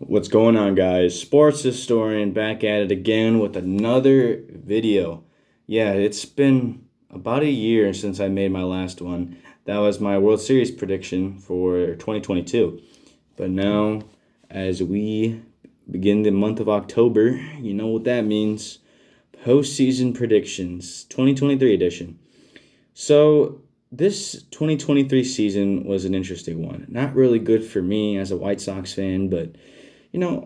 What's going on, guys? Sports historian back at it again with another video. Yeah, it's been about a year since I made my last one. That was my World Series prediction for 2022. But now, as we begin the month of October, you know what that means. Postseason Predictions 2023 edition. So, this 2023 season was an interesting one. Not really good for me as a White Sox fan, but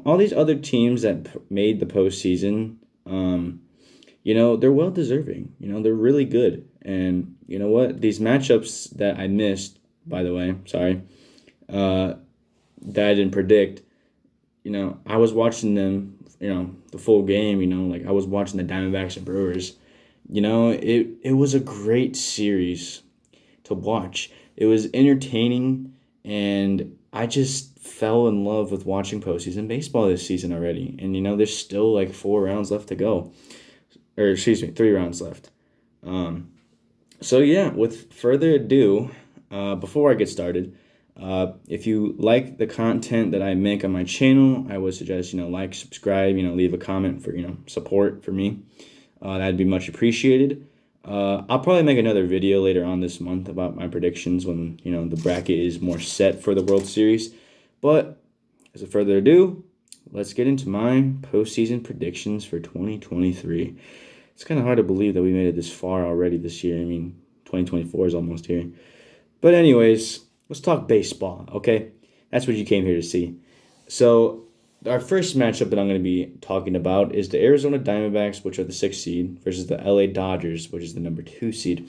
all these other teams that made the postseason, they're well deserving. They're really good. And you know what? These matchups that I missed, by the way, sorry, that I didn't predict, I was watching them, the full game, like I was watching the Diamondbacks and Brewers. It was a great series to watch. It was entertaining, and I just fell in love with watching postseason baseball this season already. And there's still like 4 rounds left to go, or excuse me, 3 rounds left. So yeah, with further ado, before I get started, if you like the content that I make on my channel, I would suggest like, subscribe, leave a comment for support for me. That'd be much appreciated. I'll probably make another video later on this month about my predictions when the bracket is more set for the World Series. But without further ado, let's get into my postseason predictions for 2023. It's kind of hard to believe that we made it this far already this year. I mean, 2024 is almost here. But anyways, let's talk baseball, okay? That's what you came here to see. So our first matchup that I'm going to be talking about is the Arizona Diamondbacks, which are the 6th seed, versus the LA Dodgers, which is the number 2 seed.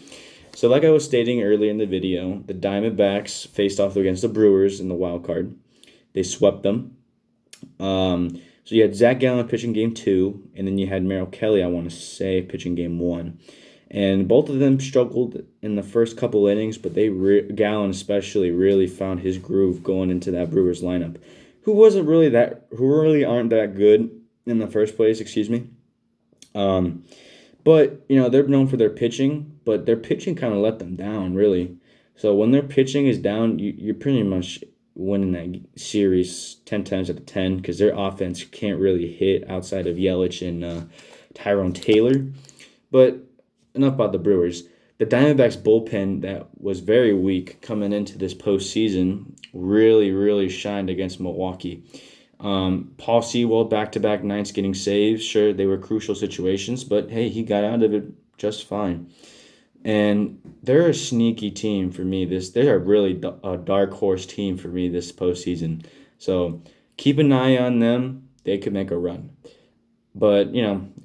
So like I was stating earlier in the video, the Diamondbacks faced off against the Brewers in the wild card. They swept them. So you had Zach Gallen pitching game 2, and then you had Merrill Kelly, I want to say, pitching game 1. And both of them struggled in the first couple innings, but Gallen especially really found his groove going into that Brewers lineup, who really aren't that good in the first place, excuse me. But they're known for their pitching, but their pitching kind of let them down, really. So when their pitching is down, you're pretty much winning that series 10 times out of 10 because their offense can't really hit outside of Yelich and Tyrone Taylor. But enough about the Brewers. The Diamondbacks bullpen that was very weak coming into this postseason really, really shined against Milwaukee. Paul Sewell, back-to-back nights getting saves. Sure, they were crucial situations, but hey, he got out of it just fine. And they're a sneaky team for me. They're really a dark horse team for me this postseason. So keep an eye on them. They could make a run. But,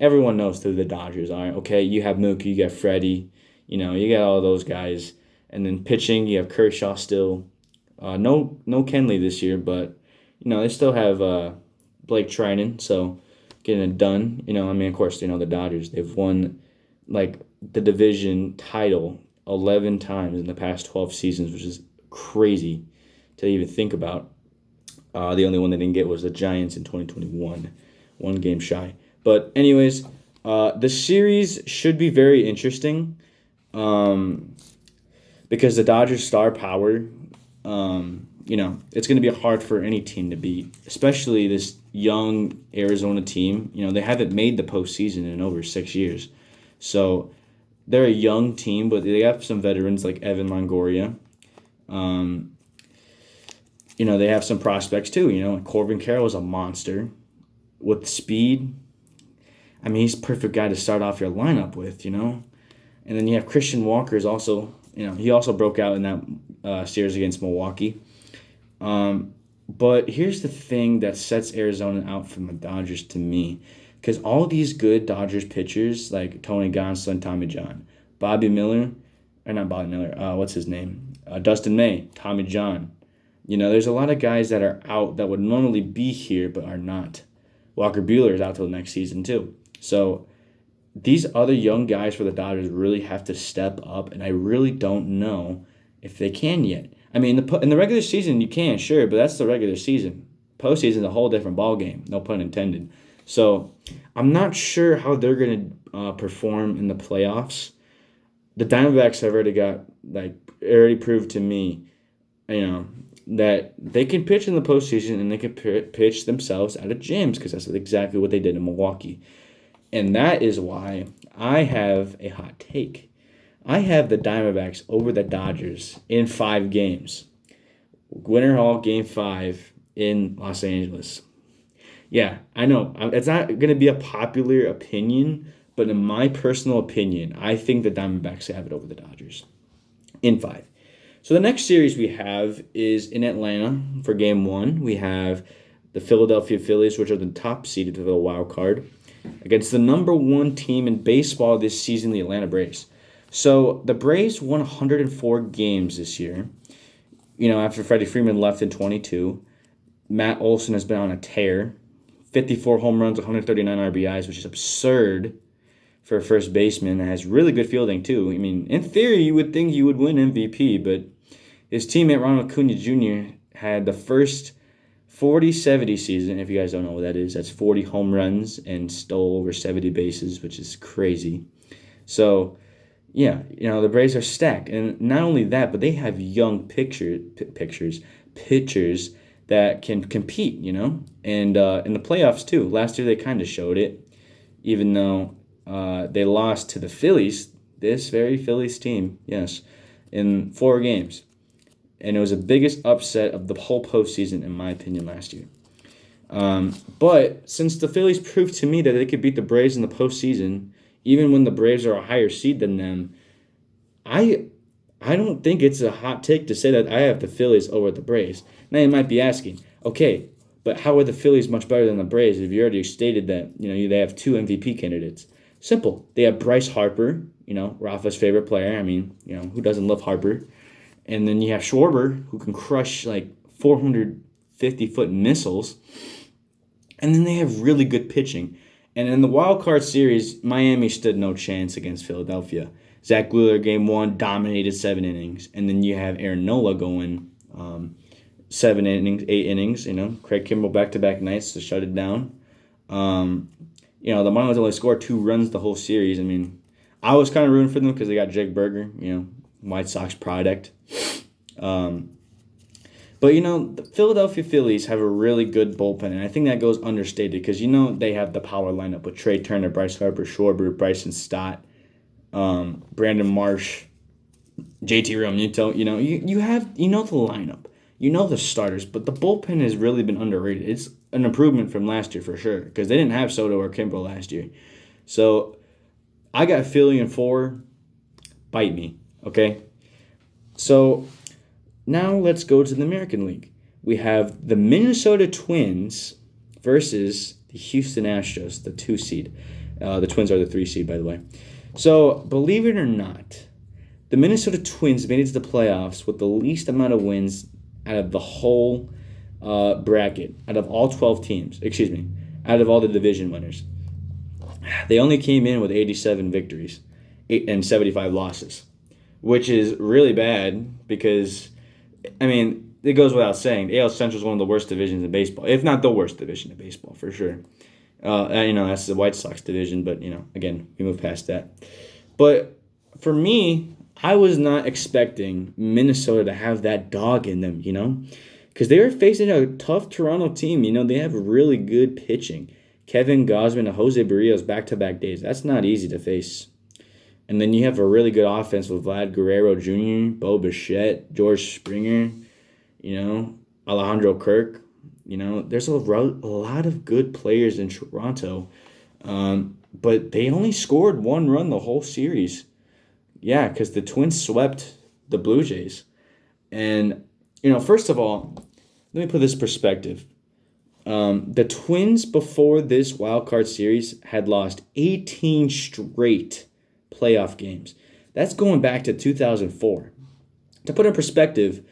everyone knows who the Dodgers are. Okay, you have Mookie, you got Freddie. You got all those guys. And then pitching, you have Kershaw still. No Kenley this year, but, they still have Blake Trinan, so getting it done. Of course, the Dodgers. They've won, the division title 11 times in the past 12 seasons, which is crazy to even think about. The only one they didn't get was the Giants in 2021, one game shy. But anyways, the series should be very interesting because the Dodgers' star power, it's going to be hard for any team to beat, especially this young Arizona team. They haven't made the postseason in over 6 years. So they're a young team, but they have some veterans like Evan Longoria. They have some prospects too. Corbin Carroll is a monster with speed. I mean, he's the perfect guy to start off your lineup with, And then you have Christian Walker is also, he also broke out in that series against Milwaukee. But here's the thing that sets Arizona out from the Dodgers to me. Because all these good Dodgers pitchers, like Tony Gonsolin, Tommy John, what's his name? Dustin May, Tommy John. There's a lot of guys that are out that would normally be here but are not. Walker Buehler is out till next season too. So these other young guys for the Dodgers really have to step up, and I really don't know if they can yet. I mean, in the regular season, you can, sure, but that's the regular season. Postseason is a whole different ballgame, no pun intended. So I'm not sure how they're going to perform in the playoffs. The Diamondbacks have already proved to me, that they can pitch in the postseason and they can pitch themselves out of gyms because that's exactly what they did in Milwaukee. And that is why I have a hot take. I have the Diamondbacks over the Dodgers in 5 games. Winter Hall Game 5 in Los Angeles. Yeah, I know. It's not going to be a popular opinion, but in my personal opinion, I think the Diamondbacks have it over the Dodgers in 5. So the next series we have is in Atlanta for Game 1. We have the Philadelphia Phillies, which are the top seeded for the wild card, against the number 1 team in baseball this season, the Atlanta Braves. So the Braves won 104 games this year. After Freddie Freeman left in 22, Matt Olson has been on a tear. 54 home runs, 139 RBIs, which is absurd for a first baseman that has really good fielding too. I mean, in theory, you would think he would win MVP, but his teammate Ronald Acuna Jr. had the first 40-70 season. If you guys don't know what that is, that's 40 home runs and stole over 70 bases, which is crazy. So, yeah, the Braves are stacked. And not only that, but they have young pitchers that can compete, and in the playoffs too. Last year they kind of showed it, even though they lost to the Phillies, this very Phillies team, yes, in 4 games. And it was the biggest upset of the whole postseason, in my opinion, last year. But since the Phillies proved to me that they could beat the Braves in the postseason, even when the Braves are a higher seed than them, I don't think it's a hot take to say that I have the Phillies over the Braves. Now you might be asking, okay, but how are the Phillies much better than the Braves if you already stated that they have 2 MVP candidates? Simple. They have Bryce Harper, Rafa's favorite player. I mean, who doesn't love Harper? And then you have Schwarber, who can crush like 450-foot missiles. And then they have really good pitching. And in the wild card series, Miami stood no chance against Philadelphia. Zach Wheeler, Game 1, dominated 7 innings. And then you have Aaron Nola going 7 innings, 8 innings. Craig Kimbrell back-to-back nights to shut it down. The Marlins only scored 2 runs the whole series. I mean, I was kind of rooting for them because they got Jake Berger, White Sox product. But, the Philadelphia Phillies have a really good bullpen, and I think that goes understated because, they have the power lineup with Trey Turner, Bryce Harper, Schwarber, Bryson Stott, Brandon Marsh, JT Realmuto. You have the lineup. The starters, but the bullpen has really been underrated. It's an improvement from last year for sure because they didn't have Soto or Kimbrel last year. So I got Philly in 4. Bite me, okay? So now let's go to the American League. We have the Minnesota Twins versus the Houston Astros, the 2 seed. The Twins are the 3 seed, by the way. So believe it or not, the Minnesota Twins made it to the playoffs with the least amount of wins out of the whole bracket, out of all 12 teams, out of all the division winners. They only came in with 87 victories and 75 losses, which is really bad because, it goes without saying, the AL Central is one of the worst divisions in baseball, if not the worst division in baseball, for sure. That's the White Sox division, but, again, we move past that. But for me, I was not expecting Minnesota to have that dog in them, because they were facing a tough Toronto team. They have really good pitching. Kevin Gausman and Jose Barrios back-to-back days. That's not easy to face. And then you have a really good offense with Vlad Guerrero Jr., Bo Bichette, George Springer, Alejandro Kirk. There's a lot of good players in Toronto, but they only scored 1 run the whole series. Yeah, because the Twins swept the Blue Jays. And, first of all, let me put this in perspective. The Twins before this wild card series had lost 18 straight playoff games. That's going back to 2004. To put in perspective,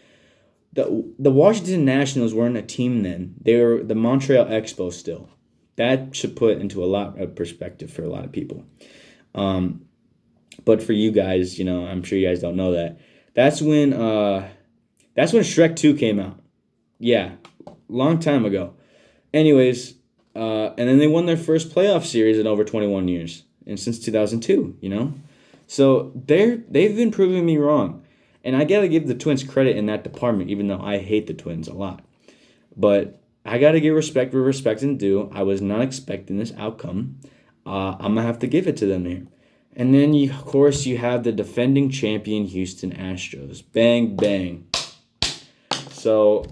the Washington Nationals weren't a team then. They were the Montreal Expos still. That should put into a lot of perspective for a lot of people. But for you guys, I'm sure you guys don't know that. That's when Shrek 2 came out. Yeah, long time ago. Anyways, and then they won their first playoff series in over 21 years, and since 2002, So they've been proving me wrong. And I got to give the Twins credit in that department, even though I hate the Twins a lot. But I got to give respect where respect is due. I was not expecting this outcome. I'm going to have to give it to them here. And then, of course, you have the defending champion Houston Astros. Bang, bang. So,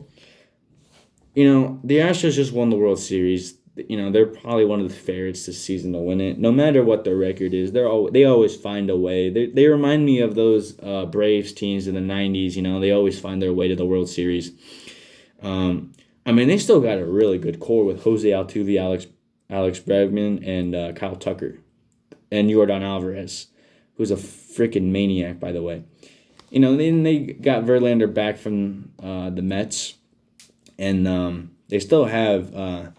the Astros just won the World Series. They're probably one of the favorites this season to win it. No matter what their record is, they always find a way. They remind me of those Braves teams in the 90s. They always find their way to the World Series. They still got a really good core with Jose Altuve, Alex Bregman, and Kyle Tucker. And Yordan Alvarez, who's a freaking maniac, by the way. Then they got Verlander back from the Mets. And they still have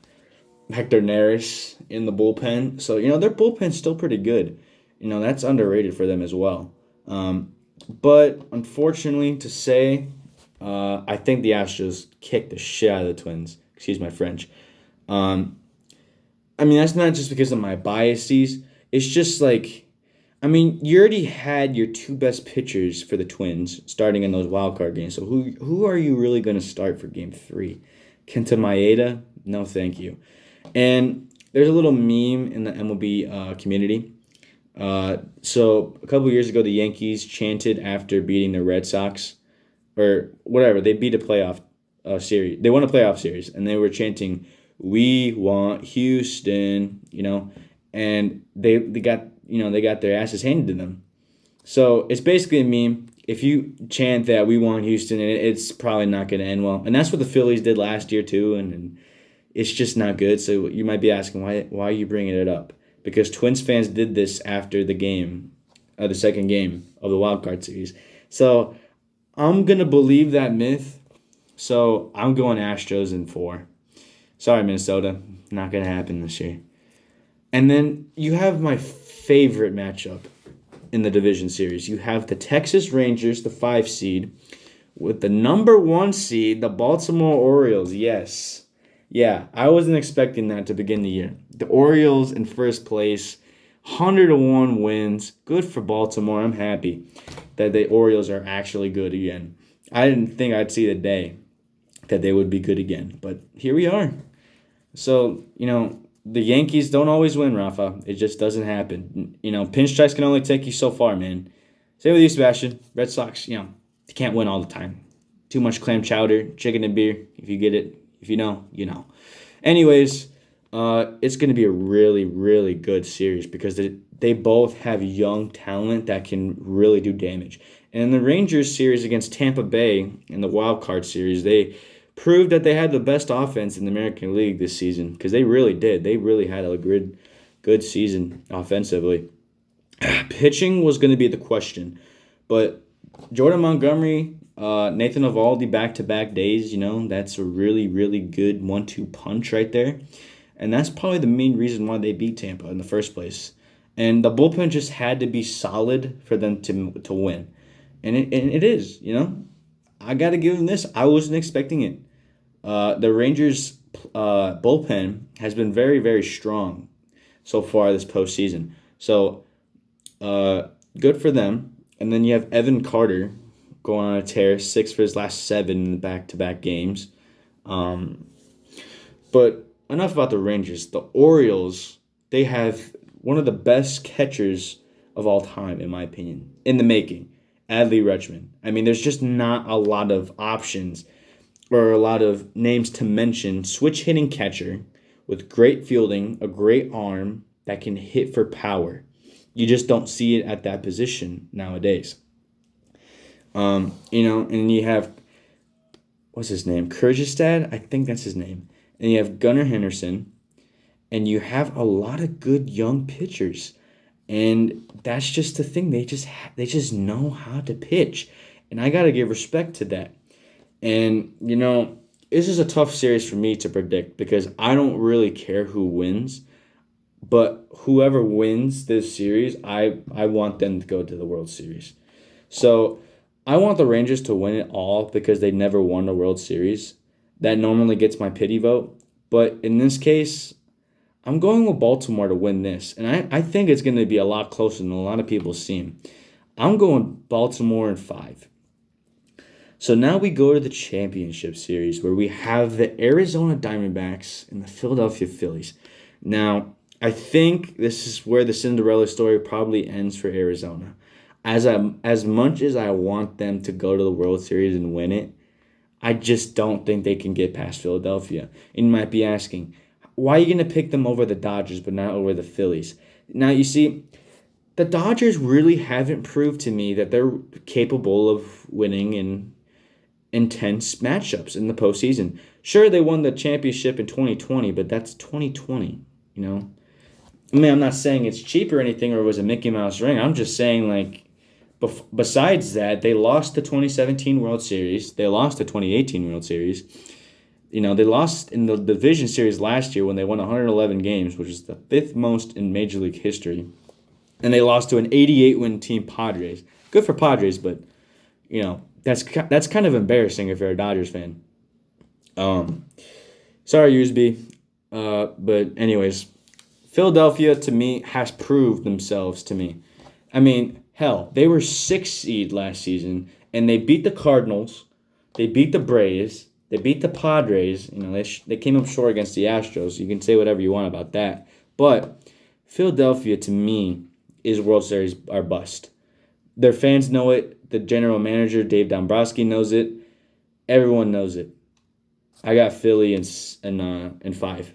Hector Neris in the bullpen. So, their bullpen's still pretty good. That's underrated for them as well. But unfortunately to say, I think the Astros kicked the shit out of the Twins. Excuse my French. That's not just because of my biases. It's just like, you already had your two best pitchers for the Twins starting in those wild card games. So who are you really going to start for Game 3? Kenta Maeda? No, thank you. And there's a little meme in the MLB community. So a couple years ago, the Yankees chanted after beating the Red Sox, or whatever. They beat a playoff series. They won a playoff series, and they were chanting, "We want Houston," and they got their asses handed to them. So it's basically a meme. If you chant that "We want Houston," it's probably not going to end well. And that's what the Phillies did last year too, and it's just not good. So you might be asking, why are you bringing it up? Because Twins fans did this after the second game of the wild card series. So I'm going to believe that myth. So I'm going Astros in 4. Sorry, Minnesota. Not going to happen this year. And then you have my favorite matchup in the division series. You have the Texas Rangers, the 5 seed, with the number 1 seed, the Baltimore Orioles. Yes. Yeah, I wasn't expecting that to begin the year. The Orioles in first place, 101 wins. Good for Baltimore. I'm happy that the Orioles are actually good again. I didn't think I'd see the day that they would be good again, but here we are. So, the Yankees don't always win, Rafa. It just doesn't happen. Pinstripes can only take you so far, man. Same with you, Sebastian. Red Sox, you can't win all the time. Too much clam chowder, chicken and beer. If you get it, if you know, you know. Anyways, it's going to be a really, really good series because they both have young talent that can really do damage. And in the Rangers series against Tampa Bay in the wild card series, they proved that they had the best offense in the American League this season because they really did. They really had a good season offensively. Pitching was going to be the question, but Jordan Montgomery, Nathan Eovaldi back-to-back days, that's a really, really good 1-2 punch right there. And that's probably the main reason why they beat Tampa in the first place. And the bullpen just had to be solid for them to win. And it is, I got to give them this. I wasn't expecting it. The Rangers bullpen has been very, very strong so far this postseason. So good for them. And then you have Evan Carter going on a tear, 6 for his last 7 in the back-to-back games. But enough about the Rangers. The Orioles, they have one of the best catchers of all time, in my opinion, in the making, Adley Rutschman. There's just not a lot of options or a lot of names to mention. Switch-hitting catcher with great fielding, a great arm that can hit for power. You just don't see it at that position nowadays. And you have, what's his name? Kyrgyzstan? I think that's his name. And you have Gunnar Henderson. And you have a lot of good young pitchers. And that's just the thing. They just know how to pitch. And I got to give respect to that. And, this is a tough series for me to predict because I don't really care who wins. But whoever wins this series, I want them to go to the World Series. So I want the Rangers to win it all because they never won the World Series. That normally gets my pity vote. But in this case, I'm going with Baltimore to win this. And I think it's going to be a lot closer than a lot of people seem. I'm going Baltimore in 5. So now we go to the championship series where we have the Arizona Diamondbacks and the Philadelphia Phillies. Now, I think this is where the Cinderella story probably ends for Arizona. As much as I want them to go to the World Series and win it, I just don't think they can get past Philadelphia. And you might be asking, why are you going to pick them over the Dodgers but not over the Phillies? Now, you see, the Dodgers really haven't proved to me that they're capable of winning in intense matchups in the postseason. Sure, they won the championship in 2020, but that's 2020, you know? I mean, I'm not saying it's cheap or anything or it was a Mickey Mouse ring. I'm just saying, like, besides that, they lost the 2017 World Series. They lost the 2018 World Series. You know, they lost in the division series last year when they won 111 games, which is the fifth most in Major League history. And they lost to an 88-win team, Padres. Good for Padres, but, you know, that's kind of embarrassing if you're a Dodgers fan. Sorry, USB. But anyways, Philadelphia, to me, has proved themselves to me. I mean, hell, they were 6th seed last season, and they beat the Cardinals, they beat the Braves, they beat the Padres. You know, they came up short against the Astros. You can say whatever you want about that. But Philadelphia, to me, is World Series or bust. Their fans know it. The general manager, Dave Dombrowski, knows it. Everyone knows it. I got Philly in 5.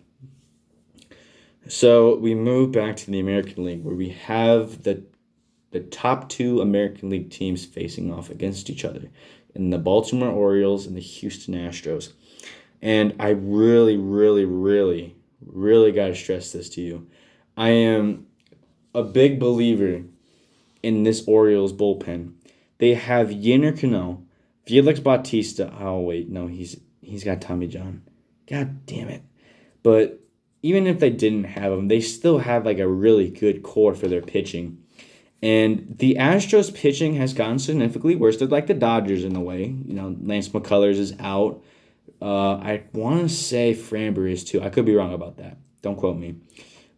So we move back to the American League, where we have the top 2 American League teams facing off against each other, in the Baltimore Orioles and the Houston Astros. And I really, really, really, really got to stress this to you. I am a big believer in this Orioles bullpen. They have Yenner Cano, Felix Bautista. Oh, wait, no, he's got Tommy John. God damn it. But even if they didn't have him, they still have like a really good core for their pitching. And the Astros pitching has gotten significantly worse. They're like the Dodgers in a way. You know, Lance McCullers is out. I want to say Framber is too. I could be wrong about that. Don't quote me.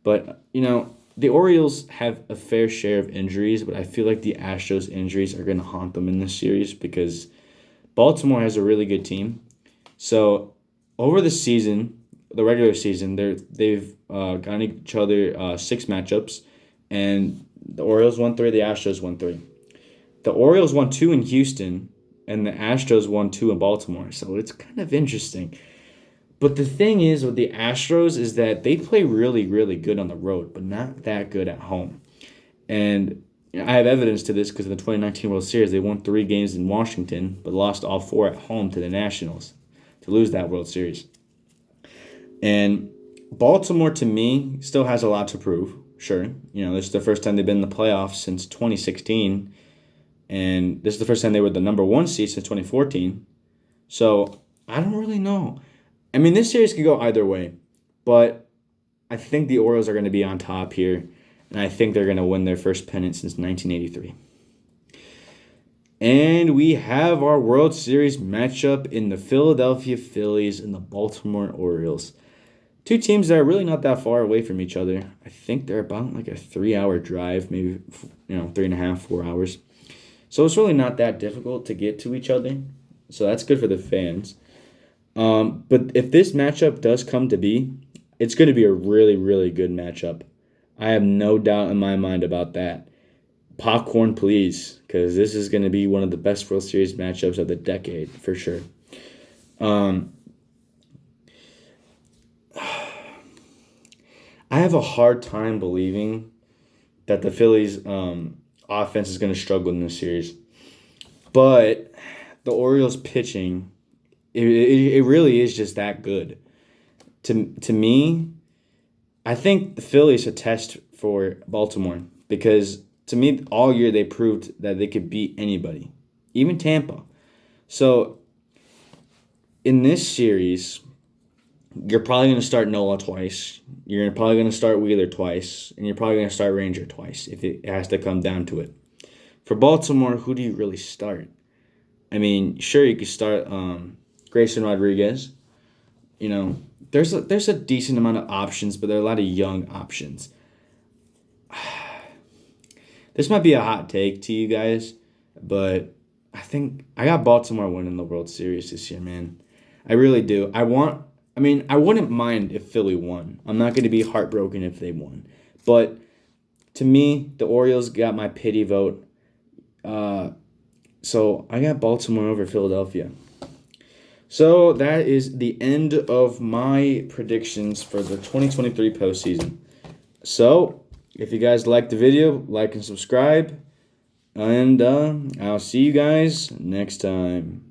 But, you know, the Orioles have a fair share of injuries, but I feel like the Astros injuries are going to haunt them in this series because Baltimore has a really good team. So over the season, the regular season, they've gotten each other 6 matchups, and the Orioles won 3, the Astros won 3. The Orioles won 2 in Houston, and the Astros won 2 in Baltimore. So it's kind of interesting. But the thing is with the Astros is that they play really, really good on the road, but not that good at home. And I have evidence to this because in the 2019 World Series, they won 3 games in Washington, but lost all 4 at home to the Nationals to lose that World Series. And Baltimore, to me, still has a lot to prove. Sure, you know, this is the first time they've been in the playoffs since 2016, and this is the first time they were the number 1 seed since 2014. So I don't really know. I mean, this series could go either way, but I think the Orioles are going to be on top here, and I think they're going to win their first pennant since 1983. And we have our World Series matchup in the Philadelphia Phillies and the Baltimore Orioles. 2 teams that are really not that far away from each other. I think they're about like a 3-hour drive, maybe 3.5, 4 hours. So it's really not that difficult to get to each other. So that's good for the fans. But if this matchup does come to be, it's going to be a really, really good matchup. I have no doubt in my mind about that. Popcorn, please, because this is going to be one of the best World Series matchups of the decade, for sure. I have a hard time believing that the Phillies' offense is going to struggle in this series. But the Orioles' pitching, it really is just that good. To me, I think the Phillies a test for Baltimore because to me all year they proved that they could beat anybody, even Tampa. So in this series, you're probably going to start Nola twice. You're probably going to start Wheeler twice, and you're probably going to start Ranger twice if it has to come down to it. For Baltimore, who do you really start? I mean, sure you could start Grayson Rodriguez. You know, there's a decent amount of options, but there are a lot of young options. This might be a hot take to you guys, but I think I got Baltimore winning the World Series this year, man. I really do. I mean, I wouldn't mind if Philly won. I'm not going to be heartbroken if they won. But to me, the Orioles got my pity vote. So I got Baltimore over Philadelphia. So that is the end of my predictions for the 2023 postseason. So if you guys liked the video, like and subscribe. And I'll see you guys next time.